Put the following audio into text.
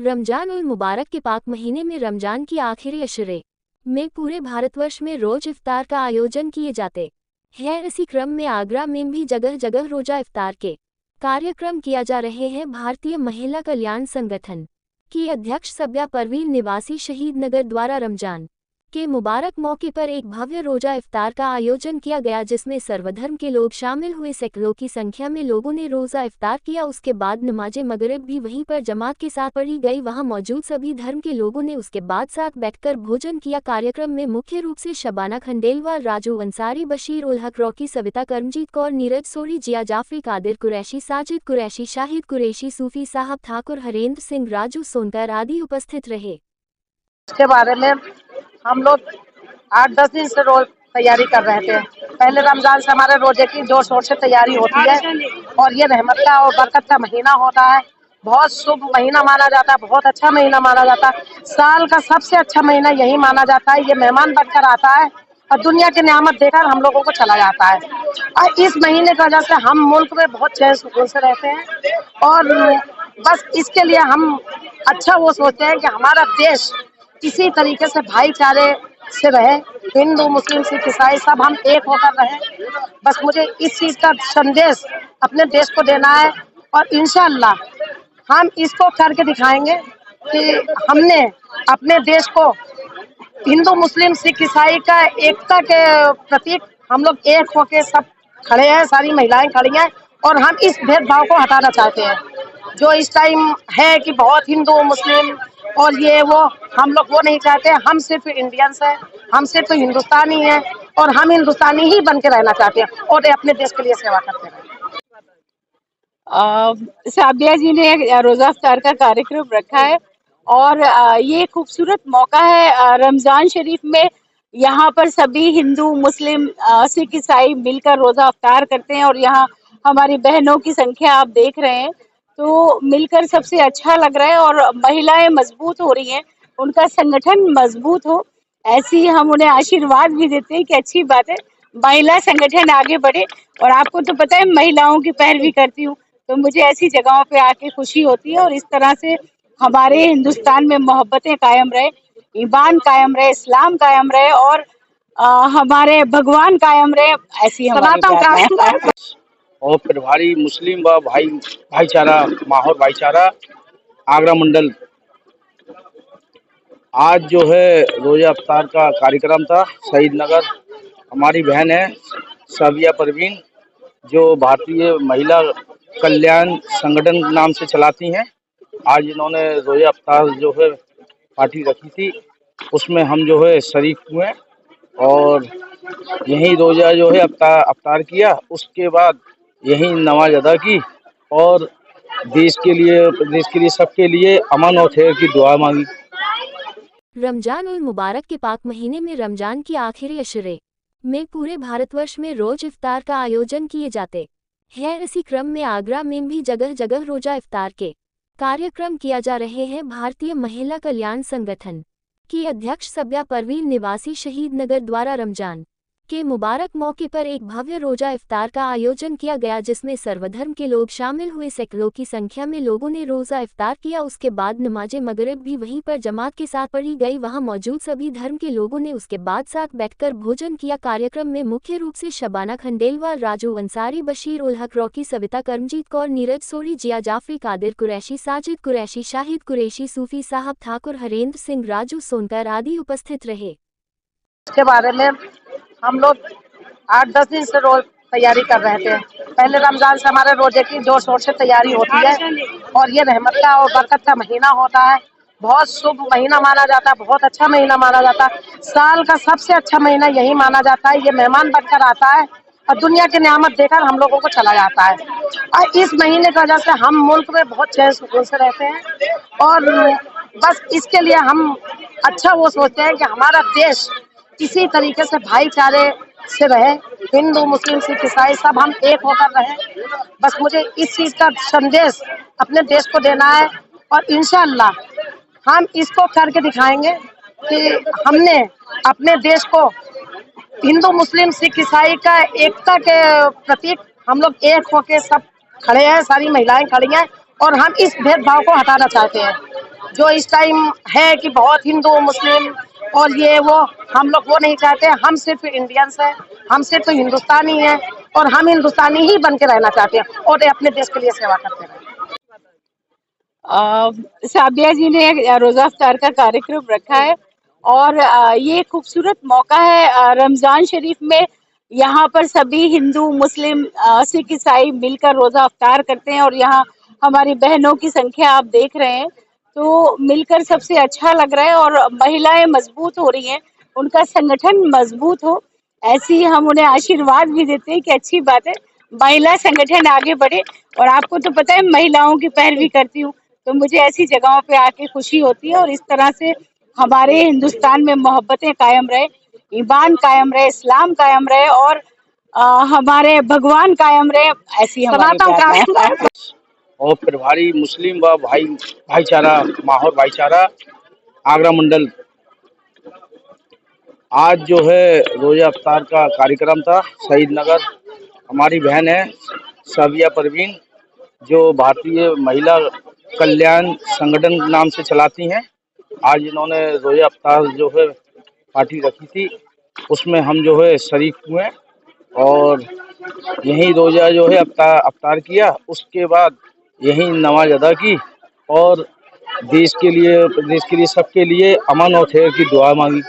रमजान उल मुबारक के पाक महीने में रमजान की आखिरी अशरे में पूरे भारतवर्ष में रोज इफ्तार का आयोजन किए जाते हैं। इसी क्रम में आगरा में भी जगह जगह रोजा इफ्तार के कार्यक्रम किया जा रहे हैं। भारतीय महिला कल्याण संगठन की अध्यक्ष सबिया परवीन निवासी शहीद नगर द्वारा रमजान के मुबारक मौके पर एक भव्य रोजा इफ्तार का आयोजन किया गया, जिसमें सर्वधर्म के लोग शामिल हुए। सैकड़ों की संख्या में लोगों ने रोजा इफ्तार किया। उसके बाद नमाज मगरिब भी वहीं पर जमात के साथ पढ़ी गई। वहां मौजूद सभी धर्म के लोगों ने उसके बाद साथ बैठकर भोजन किया। कार्यक्रम में मुख्य रूप से शबाना खंडेलवाल, राजू अंसारी, बशीर उल हक, रॉकी, सविता, करमजीत कौर, नीरज सोरी, जिया जाफरी, कादिर कुरैशी, साजिद कुरैशी, शाहिद कुरैशी, सूफी साहब ठाकुर, हरेंद्र सिंह, राजू सोनकर आदि उपस्थित रहे। इसके बारे में हम लोग 8-10 दिन से रोज तैयारी कर रहे थे। पहले रमजान से हमारे रोजे की जोर शोर से तैयारी होती है और ये रहमत का और बरकत का महीना होता है। बहुत शुभ महीना माना जाता है, बहुत अच्छा महीना माना जाता है। साल का सबसे अच्छा महीना यही माना जाता है। ये मेहमान बनकर आता है और दुनिया की नियामत देकर हम लोगों को चला जाता है। और इस महीने की वजह से हम मुल्क में बहुत चैन सुकून से रहते हैं और बस इसके लिए हम अच्छा वो सोचते हैं कि हमारा देश इसी तरीके से भाईचारे से रहे। हिंदू, मुस्लिम, सिख, ईसाई सब हम एक होकर रहे। बस मुझे इस चीज का संदेश अपने देश को देना है और इंशाअल्लाह हम इसको करके दिखाएंगे कि हमने अपने देश को हिंदू, मुस्लिम, सिख, ईसाई का एकता के प्रतीक हम लोग एक होके सब खड़े हैं। सारी महिलाएं खड़ी हैं और हम इस भेदभाव को हटाना चाहते हैं जो इस टाइम है कि बहुत हिंदू, मुस्लिम और ये वो, हम लोग वो नहीं चाहते। हम सिर्फ इंडियंस हैं, हम सिर्फ हिंदुस्तानी हैं और हम हिंदुस्तानी ही बन के रहना चाहते हैं और अपने देश के लिए सेवा करते हैं। साबिया जी ने रोजा इफ्तार का कार्यक्रम रखा है और ये खूबसूरत मौका है रमजान शरीफ में। यहाँ पर सभी हिंदू, मुस्लिम, सिख, ईसाई मिलकर रोजा इफ्तार करते हैं और यहाँ हमारी बहनों की संख्या आप देख रहे हैं, तो मिलकर सबसे अच्छा लग रहा है और महिलाएं मजबूत हो रही हैं, उनका संगठन मजबूत हो, ऐसी हम उन्हें आशीर्वाद भी देते हैं कि अच्छी बात है महिला संगठन आगे बढ़े। और आपको तो पता है महिलाओं की पैरवी करती हूँ, तो मुझे ऐसी जगहों पे आके खुशी होती है और इस तरह से हमारे हिंदुस्तान में मोहब्बतें कायम रहे, ईमान कायम रहे, इस्लाम कायम रहे और हमारे भगवान कायम रहे, ऐसी हमारी और फिर भारी मुस्लिम व भाईचारा माहौल भाईचारा आगरा मंडल। आज जो है रोजा इफ्तार का कार्यक्रम था शहीद नगर। हमारी बहन है सबिया परवीन जो भारतीय महिला कल्याण संगठन नाम से चलाती हैं। आज इन्होंने रोजा इफ्तार जो है पार्टी रखी थी, उसमें हम जो है शरीक हुए और यही रोजा जो है इफ्तार किया। उसके बाद यही नमाज अदा की और देश के लिए, प्रदेश के लिए, सबके लिए अमन और खैर की दुआ मांगी। रमजान उल मुबारक के पाक महीने में रमजान की आखिरी अशरे में पूरे भारतवर्ष में रोज इफ्तार का आयोजन किए जाते हैं। इसी क्रम में आगरा में भी जगह जगह रोजा इफ्तार के कार्यक्रम किया जा रहे हैं। भारतीय महिला कल्याण संगठन की अध्यक्ष सबिया परवीन निवासी शहीद नगर द्वारा रमजान के मुबारक मौके पर एक भव्य रोजा इफ्तार का आयोजन किया गया, जिसमें सर्वधर्म के लोग शामिल हुए। सैकड़ों की संख्या में लोगों ने रोजा इफ्तार किया। उसके बाद नमाज मगरिब भी वहीं पर जमात के साथ पढ़ी गई। वहां मौजूद सभी धर्म के लोगों ने उसके बाद साथ बैठकर भोजन किया। कार्यक्रम में मुख्य रूप से शबाना खंडेलवाल, राजू अंसारी, बशीर उल हक, रॉकी, सविता, करमजीत कौर, नीरज सोरी, जिया जाफरी, कादिर कुरैशी, साजिद कुरैशी, शाहिद कुरैशी, सूफी साहब ठाकुर, हरेंद्र सिंह, राजू सोनकर आदि उपस्थित रहे। इसके बारे में हम लोग 8-10 दिन से रोज तैयारी कर रहे थे। पहले रमजान से हमारे रोजे की जोर शोर से तैयारी होती है और ये रहमत का और बरकत का महीना होता है। बहुत शुभ महीना माना जाता है, बहुत अच्छा महीना माना जाता है। साल का सबसे अच्छा महीना यही माना जाता है। ये मेहमान बनकर आता है और दुनिया की नियामत देकर हम लोगों को चला जाता है। और इस महीने की वजह से हम मुल्क में बहुत चैन सुकून से रहते हैं और बस इसके लिए हम अच्छा वो सोचते हैं कि हमारा देश इसी तरीके से भाईचारे से रहे। हिंदू, मुस्लिम, सिख, ईसाई सब हम एक होकर रहे। बस मुझे इस चीज का संदेश अपने देश को देना है और इंशाअल्लाह हम इसको करके दिखाएंगे कि हमने अपने देश को हिंदू, मुस्लिम, सिख, ईसाई का एकता के प्रतीक हम लोग एक होके सब खड़े हैं। सारी महिलाएं खड़ी हैं और हम इस भेदभाव को हटाना चाहते हैं जो इस टाइम है कि बहुत हिंदू मुस्लिम और ये वो, हम लोग वो नहीं चाहते। हम सिर्फ इंडियंस हैं, हम सिर्फ हिंदुस्तानी हैं और हम हिंदुस्तानी ही बन के रहना चाहते हैं और अपने देश के लिए सेवा करते हैं। साबिया जी ने रोजा इफ्तार का कार्यक्रम रखा है और ये खूबसूरत मौका है रमजान शरीफ में। यहाँ पर सभी हिंदू मुस्लिम सिख ईसाई मिलकर रोजा इफ्तार करते हैं और यहाँ हमारी बहनों की संख्या आप देख रहे हैं, तो मिलकर सबसे अच्छा लग रहा है और महिलाएं मजबूत हो रही हैं, उनका संगठन मजबूत हो, ऐसी हम उन्हें आशीर्वाद भी देते हैं कि अच्छी बात है महिला संगठन आगे बढ़े। और आपको तो पता है महिलाओं की पैरवी करती हूँ, तो मुझे ऐसी जगहों पे आके खुशी होती है और इस तरह से हमारे हिंदुस्तान में मोहब्बतें कायम रहे, ईमान कायम रहे, इस्लाम कायम रहे और हमारे भगवान कायम रहे, ऐसी हमारी प्रार्थना है। और प्रभारी मुस्लिम व भाईचारा माहौर भाईचारा आगरा मंडल, आज जो है रोजा इफ्तार का कार्यक्रम था शहीद नगर। हमारी बहन है साबिया परवीन, जो भारतीय महिला कल्याण संगठन नाम से चलाती हैं। आज इन्होंने रोजा इफ्तार जो है पार्टी रखी थी, उसमें हम जो है शरीक हुए और यही रोजा जो है इफ्तार किया। उसके बाद यही नमाज अदा की और देश के लिए, प्रदेश के लिए, सबके लिए अमन और खैर की दुआ मांगी।